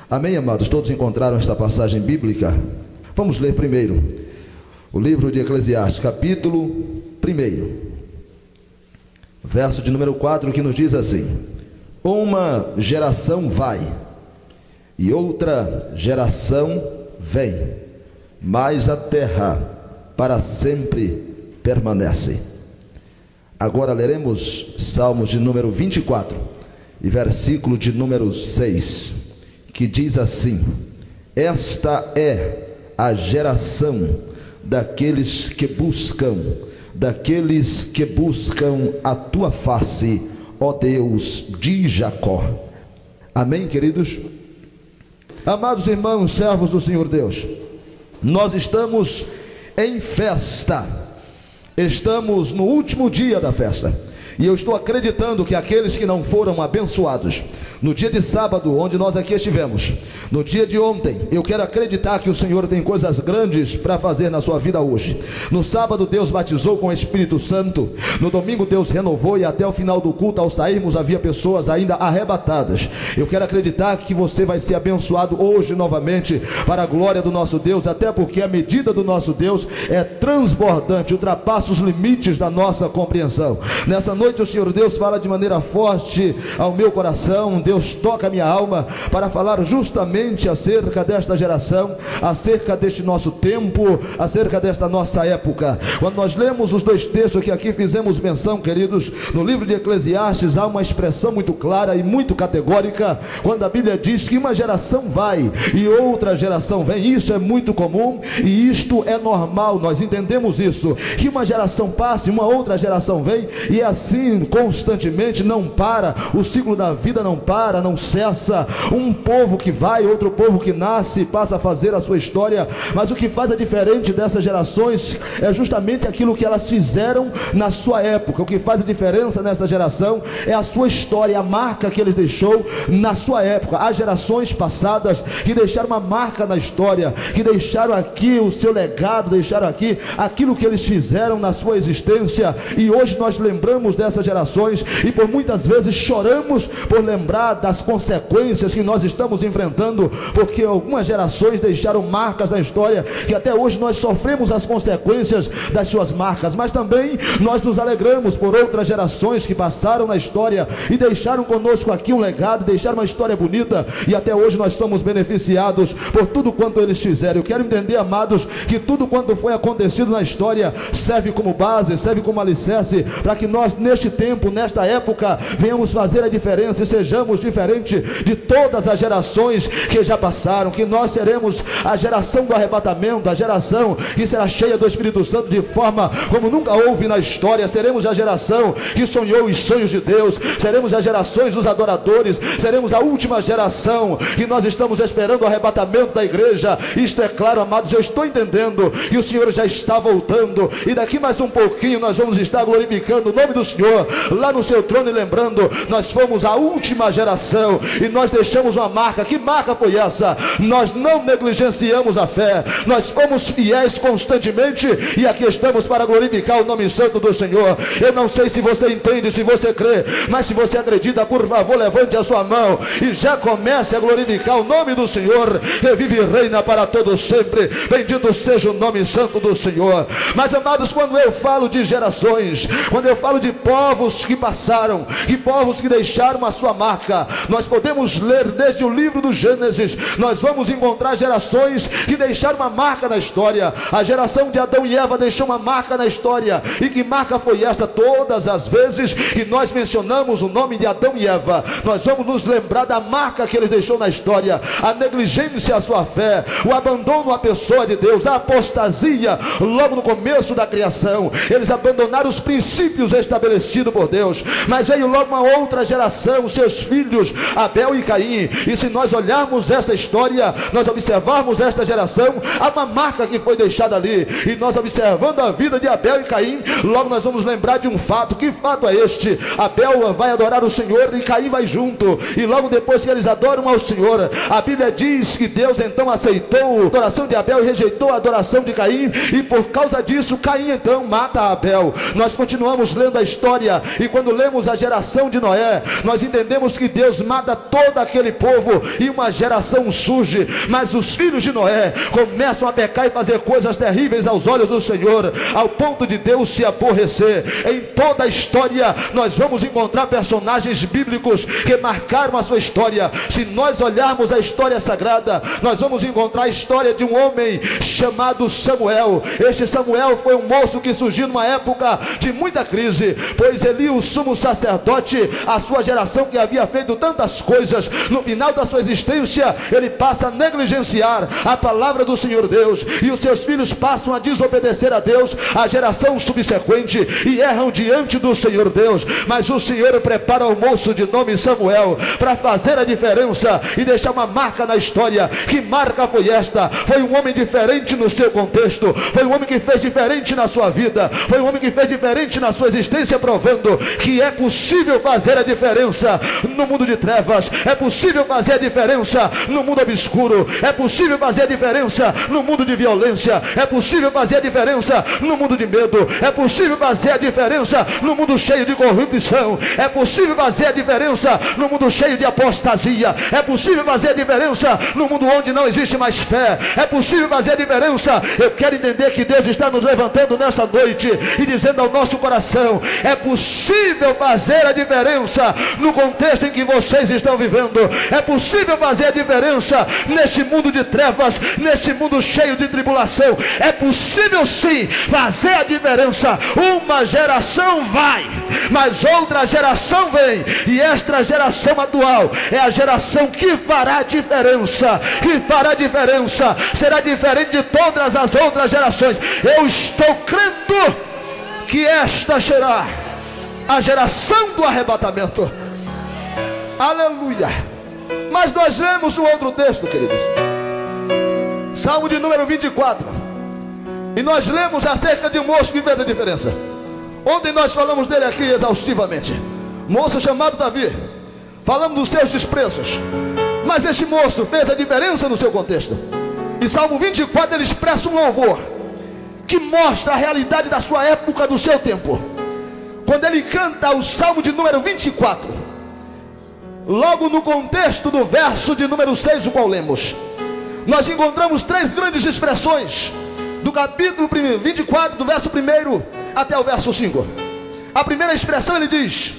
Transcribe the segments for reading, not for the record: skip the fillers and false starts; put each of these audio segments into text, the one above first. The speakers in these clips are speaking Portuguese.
Amém, amados? Todos encontraram esta passagem bíblica? Vamos ler primeiro o livro de Eclesiastes, capítulo 1, verso de número 4, que nos diz assim: uma geração vai e outra geração vem, mas a terra para sempre permanece. Agora leremos Salmos de número 24 e versículo de número 6, que diz assim: esta é a geração daqueles que buscam a tua face, ó Deus de Jacó. Amém, queridos? Amados irmãos, servos do Senhor Deus, nós estamos em festa, estamos no último dia da festa, e eu estou acreditando que aqueles que não foram abençoados no dia de sábado, onde nós aqui estivemos, no dia de ontem, eu quero acreditar que o Senhor tem coisas grandes para fazer na sua vida hoje. No sábado Deus batizou com o Espírito Santo, no domingo Deus renovou, e até o final do culto, ao sairmos, havia pessoas ainda arrebatadas. Eu quero acreditar que você vai ser abençoado hoje novamente, para a glória do nosso Deus, até porque a medida do nosso Deus é transbordante, ultrapassa os limites da nossa compreensão. Nessa noite o Senhor Deus fala de maneira forte ao meu coração. Deus toca a minha alma para falar justamente acerca desta geração, acerca deste nosso tempo, acerca desta nossa época. Quando nós lemos os dois textos que aqui fizemos menção, queridos, no livro de Eclesiastes, há uma expressão muito clara e muito categórica, quando a Bíblia diz que uma geração vai e outra geração vem. Isso é muito comum e isto é normal, nós entendemos isso, que uma geração passa e uma outra geração vem, e assim constantemente, não para, o ciclo da vida não para, não cessa. Um povo que vai, outro povo que nasce, passa a fazer a sua história. Mas o que faz a diferença dessas gerações é justamente aquilo que elas fizeram na sua época. O que faz a diferença nessa geração é a sua história, a marca que eles deixou na sua época. Há gerações passadas que deixaram uma marca na história, que deixaram aqui o seu legado, deixaram aqui aquilo que eles fizeram na sua existência, e hoje nós lembramos dessas gerações e por muitas vezes choramos por lembrar das consequências que nós estamos enfrentando, porque algumas gerações deixaram marcas na história que até hoje nós sofremos as consequências das suas marcas. Mas também nós nos alegramos por outras gerações que passaram na história e deixaram conosco aqui um legado, deixaram uma história bonita, e até hoje nós somos beneficiados por tudo quanto eles fizeram. Eu quero entender, amados, que tudo quanto foi acontecido na história serve como base, serve como alicerce, para que nós neste tempo, nesta época, venhamos fazer a diferença e sejamos diferente de todas as gerações que já passaram, que nós seremos a geração do arrebatamento, a geração que será cheia do Espírito Santo de forma como nunca houve na história. Seremos a geração que sonhou os sonhos de Deus, seremos as gerações dos adoradores, seremos a última geração que nós estamos esperando o arrebatamento da igreja. Isto é claro, amados, eu estou entendendo que o Senhor já está voltando, e daqui mais um pouquinho nós vamos estar glorificando o nome do Senhor lá no seu trono, e lembrando, nós fomos a última geração e nós deixamos uma marca. Que marca foi essa? Nós não negligenciamos a fé, nós fomos fiéis constantemente, e aqui estamos para glorificar o nome santo do Senhor. Eu não sei se você entende, se você crê, mas se você acredita, por favor, levante a sua mão e já comece a glorificar o nome do Senhor, que vive e reina para todos sempre. Bendito seja o nome santo do Senhor. Mas, amados, quando eu falo de gerações, quando eu falo de povos que passaram, de povos que deixaram a sua marca, nós podemos ler desde o livro do Gênesis, nós vamos encontrar gerações que deixaram uma marca na história. A geração de Adão e Eva deixou uma marca na história. E que marca foi esta? Todas as vezes que nós mencionamos o nome de Adão e Eva, nós vamos nos lembrar da marca que ele deixou na história: a negligência à sua fé, o abandono à pessoa de Deus, a apostasia logo no começo da criação. Eles abandonaram os princípios estabelecidos por Deus. Mas veio logo uma outra geração, seus filhos Abel e Caim. E se nós olharmos essa história, nós observarmos esta geração, há uma marca que foi deixada ali. E nós observando a vida de Abel e Caim, logo nós vamos lembrar de um fato. Que fato é este? Abel vai adorar o Senhor e Caim vai junto, e logo depois que eles adoram ao Senhor, a Bíblia diz que Deus então aceitou a adoração de Abel e rejeitou a adoração de Caim, e por causa disso Caim então mata Abel. Nós continuamos lendo a história história, e quando lemos a geração de Noé, nós entendemos que Deus mata todo aquele povo e uma geração surge, mas os filhos de Noé começam a pecar e fazer coisas terríveis aos olhos do Senhor, ao ponto de Deus se aborrecer. Em toda a história nós vamos encontrar personagens bíblicos que marcaram a sua história. Se nós olharmos a história sagrada, nós vamos encontrar a história de um homem chamado Samuel. Este Samuel foi um moço que surgiu numa época de muita crise, pois Eli, o sumo sacerdote, a sua geração que havia feito tantas coisas, no final da sua existência ele passa a negligenciar a palavra do Senhor Deus, e os seus filhos passam a desobedecer a Deus, a geração subsequente, e erram diante do Senhor Deus. Mas o Senhor prepara um moço de nome Samuel para fazer a diferença e deixar uma marca na história. Que marca foi esta? Foi um homem diferente no seu contexto, foi um homem que fez diferente na sua vida, foi um homem que fez diferente na sua existência, provando que é possível fazer a diferença no mundo de trevas, é possível fazer a diferença no mundo obscuro, é possível fazer a diferença no mundo de violência, é possível fazer a diferença no mundo de medo, é possível fazer a diferença no mundo cheio de corrupção, é possível fazer a diferença no mundo cheio de apostasia, é possível fazer a diferença no mundo onde não existe mais fé, é possível fazer a diferença. Eu quero entender que Deus está nos levantando nessa noite e dizendo ao nosso coração: é possível fazer a diferença no contexto em que vocês estão vivendo, é possível fazer a diferença neste mundo de trevas, neste mundo cheio de tribulação, é possível sim fazer a diferença. Uma geração vai, mas outra geração vem, e esta geração atual é a geração que fará diferença, que fará diferença, será diferente de todas as outras gerações. Eu estou crendo que esta será a geração do arrebatamento. Aleluia. Mas nós lemos um outro texto, queridos, Salmo de número 24, e nós lemos acerca de um moço que fez a diferença. Ontem nós falamos dele aqui exaustivamente, moço chamado Davi. Falamos dos seus despreços, mas este moço fez a diferença no seu contexto. E Salmo 24 ele expressa um louvor que mostra a realidade da sua época, do seu tempo. Quando ele canta o Salmo de número 24, logo no contexto do verso de número 6, o qual lemos, nós encontramos três grandes expressões do capítulo 24, do verso 1 até o verso 5. A primeira expressão, ele diz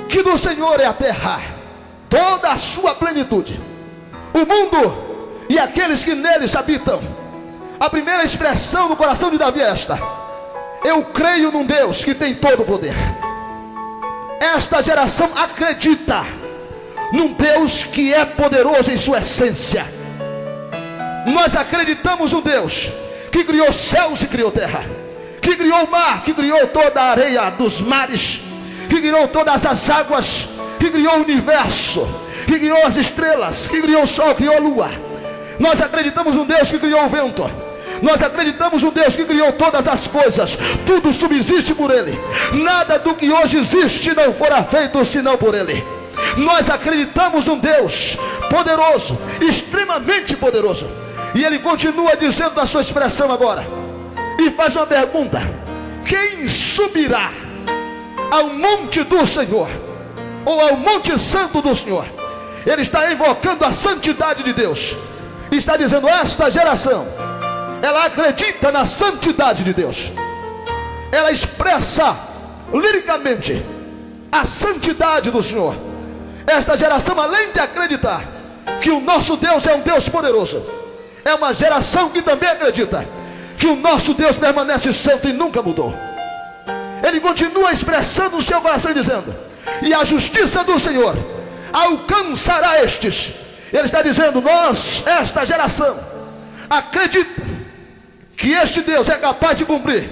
que do Senhor é a terra, toda a sua plenitude, o mundo e aqueles que neles habitam. A primeira expressão no coração de Davi é esta: eu creio num Deus que tem todo o poder. Esta geração acredita num Deus que é poderoso em sua essência. Nós acreditamos num Deus que criou céus e criou terra, que criou o mar, que criou toda a areia dos mares, que criou todas as águas, que criou o universo, que criou as estrelas, que criou o sol, criou a lua. Nós acreditamos num Deus que criou o vento. Nós acreditamos num Deus que criou todas as coisas. Tudo subsiste por Ele. Nada do que hoje existe não fora feito senão por Ele. Nós acreditamos num Deus poderoso, extremamente poderoso. E Ele continua dizendo na sua expressão agora, e faz uma pergunta: quem subirá ao monte do Senhor, ou ao monte santo do Senhor? Ele está invocando a santidade de Deus. Está dizendo: esta geração, ela acredita na santidade de Deus. Ela expressa liricamente a santidade do Senhor. Esta geração, além de acreditar que o nosso Deus é um Deus poderoso, é uma geração que também acredita que o nosso Deus permanece santo e nunca mudou. Ele continua expressando no seu coração dizendo: e a justiça do Senhor alcançará estes. Ele está dizendo: nós, esta geração, acredita que este Deus é capaz de cumprir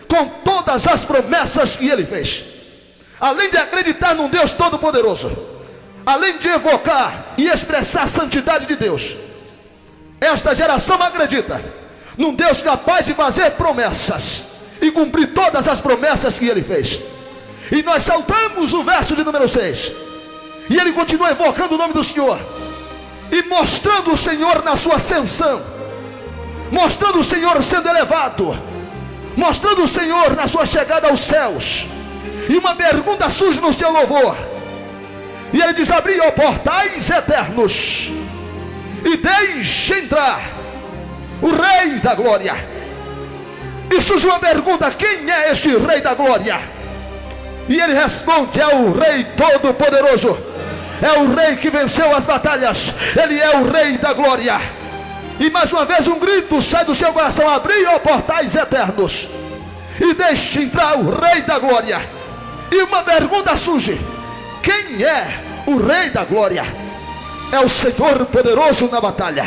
com todas as promessas que Ele fez. Além de acreditar num Deus todo-poderoso, além de evocar e expressar a santidade de Deus, esta geração acredita num Deus capaz de fazer promessas e cumprir todas as promessas que Ele fez. E nós saltamos o verso de número 6, e ele continua evocando o nome do Senhor e mostrando o Senhor na sua ascensão, mostrando o Senhor sendo elevado, mostrando o Senhor na sua chegada aos céus. e uma pergunta surge no seu louvor. E ele diz: abri, ó portais eternos, e deixe entrar o Rei da Glória. E surge uma pergunta: quem é este Rei da Glória? E ele responde: é o Rei Todo-Poderoso, é o Rei que venceu as batalhas, ele é o Rei da Glória. E mais uma vez um grito sai do seu coração: abri, ó portais eternos, e deixe entrar o Rei da Glória. E uma pergunta surge: quem é o Rei da Glória? É o Senhor poderoso na batalha,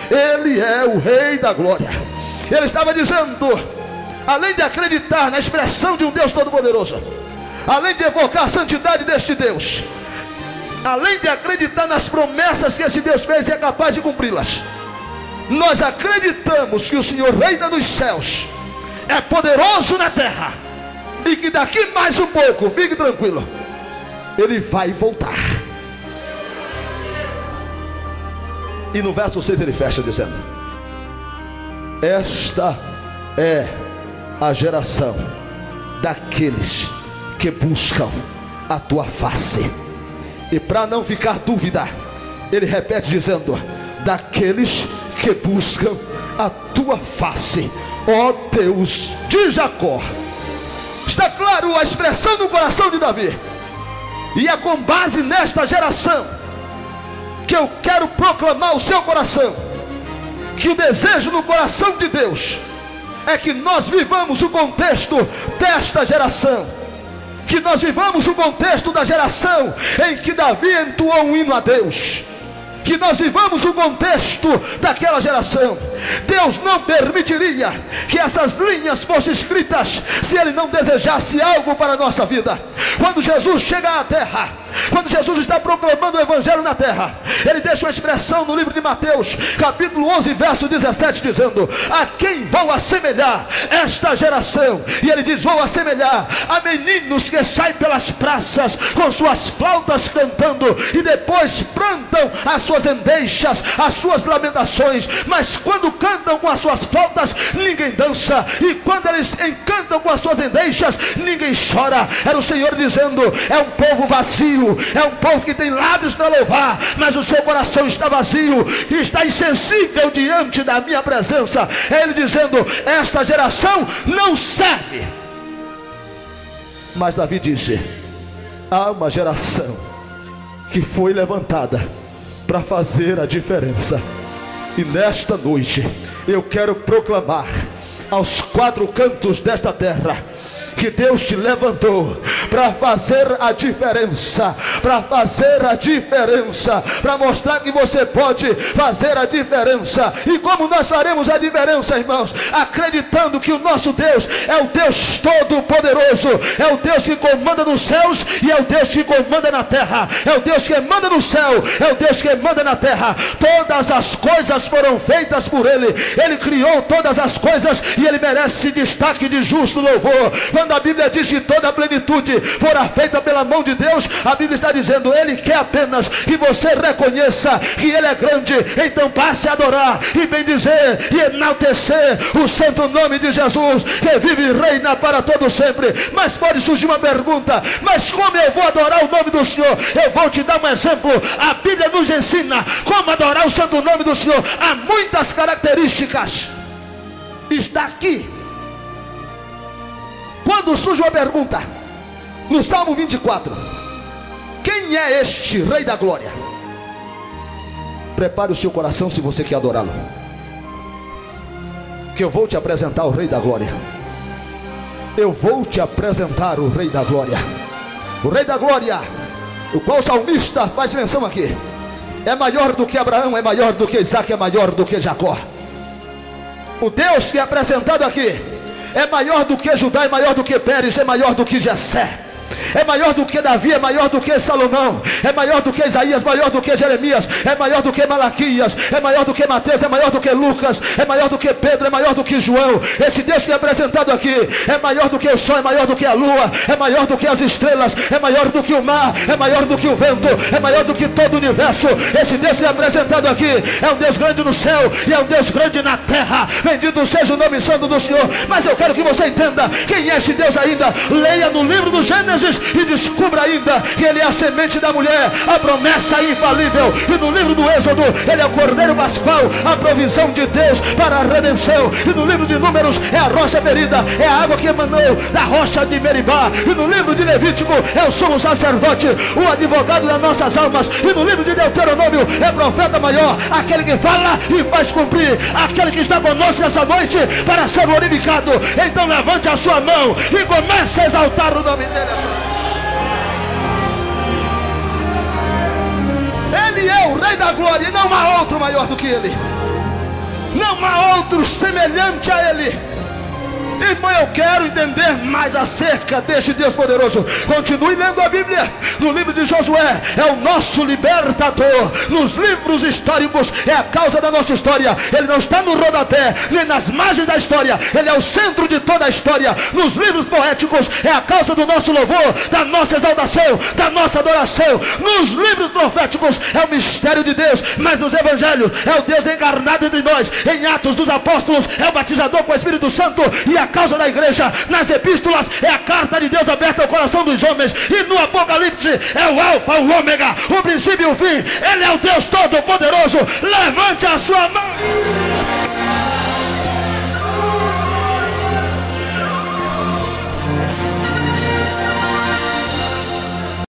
ele é o Rei da Glória. Ele estava dizendo, além de acreditar na expressão de um Deus Todo-Poderoso, além de evocar a santidade deste Deus, além de acreditar nas promessas que esse Deus fez e é capaz de cumpri-las, nós acreditamos que o Senhor reina nos céus, é poderoso na terra, e que daqui mais um pouco, fique tranquilo, ele vai voltar. E no verso 6 ele fecha dizendo: esta é a geração daqueles que buscam a tua face. E para não ficar dúvida, ele repete dizendo: daqueles que buscam a tua face, ó Deus de Jacó. Está claro a expressão no coração de Davi. E é com base nesta geração que eu quero proclamar ao seu coração que o desejo no coração de Deus é que nós vivamos o contexto desta geração, que nós vivamos o contexto da geração em que Davi entoou um hino a Deus, que nós vivamos o contexto daquela geração. Deus não permitiria que essas linhas fossem escritas se Ele não desejasse algo para a nossa vida. Quando Jesus chega à terra, quando Jesus está proclamando o Evangelho na terra, Ele deixa uma expressão no livro de Mateus, capítulo 11, verso 17, dizendo: a quem vou assemelhar esta geração? E Ele diz: vou assemelhar a meninos que saem pelas praças com suas flautas cantando, e depois prantam as suas endechas, as suas lamentações. Mas quando cantam com as suas flautas, ninguém dança, e quando eles encantam com as suas endechas, ninguém chora. Era o Senhor dizendo: é um povo vazio, é um povo que tem lábios para louvar, mas o seu coração está vazio e está insensível diante da minha presença. É Ele dizendo: esta geração não serve. Mas Davi disse: há uma geração que foi levantada para fazer a diferença. E nesta noite eu quero proclamar aos quatro cantos desta terra que Deus te levantou para fazer a diferença, para fazer a diferença, para mostrar que você pode fazer a diferença. E como nós faremos a diferença, irmãos? Acreditando que o nosso Deus é o Deus Todo-Poderoso, é o Deus que comanda nos céus e é o Deus que comanda na terra, é o Deus que manda no céu, é o Deus que manda na terra. Todas as coisas foram feitas por Ele, Ele criou todas as coisas e Ele merece destaque de justo louvor. Quando a Bíblia diz que toda a plenitude fora feita pela mão de Deus, a Bíblia está dizendo: Ele quer apenas que você reconheça que Ele é grande. Então passe a adorar e bendizer e enaltecer o santo nome de Jesus, que vive e reina para todo sempre. Mas pode surgir uma pergunta: mas como eu vou adorar o nome do Senhor? Eu vou te dar um exemplo. A Bíblia nos ensina como adorar o santo nome do Senhor. Há muitas características. Está aqui. Quando surge uma pergunta no Salmo 24: quem é este Rei da Glória? Prepare o seu coração se você quer adorá-lo, que eu vou te apresentar o Rei da Glória. Eu vou te apresentar o Rei da Glória. O Rei da Glória, o qual o salmista faz menção aqui, é maior do que Abraão, é maior do que Isaac, é maior do que Jacó. O Deus que é apresentado aqui é maior do que Judá, é maior do que Pérez, é maior do que Jessé, é maior do que Davi, é maior do que Salomão, é maior do que Isaías, maior do que Jeremias, é maior do que Malaquias, é maior do que Mateus, é maior do que Lucas, é maior do que Pedro, é maior do que João. Esse Deus que é apresentado aqui é maior do que o sol, é maior do que a lua, é maior do que as estrelas, é maior do que o mar, é maior do que o vento, é maior do que todo o universo. Esse Deus que é apresentado aqui é um Deus grande no céu e é um Deus grande na terra. Bendito seja o nome santo do Senhor. Mas eu quero que você entenda quem é esse Deus ainda. Leia no livro do Gênesis Gênesis e descubra ainda que ele é a semente da mulher, a promessa infalível. E no livro do Êxodo, ele é o Cordeiro Pascual, a provisão de Deus para a redenção. E no livro de Números, é a rocha ferida, é a água que emanou da rocha de Meribá. E no livro de Levítico, é o sumo sacerdote, o advogado das nossas almas. E no livro de Deuteronômio, é profeta maior, aquele que fala e faz cumprir, aquele que está conosco essa noite para ser glorificado. Então levante a sua mão e comece a exaltar o nome dele. Ele é o Rei da Glória e não há outro maior do que ele. Não há outro semelhante a ele. Irmão, eu quero entender mais acerca deste Deus poderoso. Continue lendo a Bíblia. No livro de Josué, é o nosso libertador. Nos livros históricos, é a causa da nossa história. Ele não está no rodapé, nem nas margens da história. Ele é o centro de toda a história. Nos livros poéticos, é a causa do nosso louvor, da nossa exaltação, da nossa adoração. Nos livros proféticos, é o mistério de Deus. Mas nos evangelhos, é o Deus encarnado entre nós. Em Atos dos Apóstolos, é o batizador com o Espírito Santo e a causa da igreja. Nas epístolas, é a carta de Deus aberta ao coração dos homens. E no Apocalipse, é o alfa, o ômega, o princípio e o fim. Ele é o Deus todo poderoso. Levante a sua mão.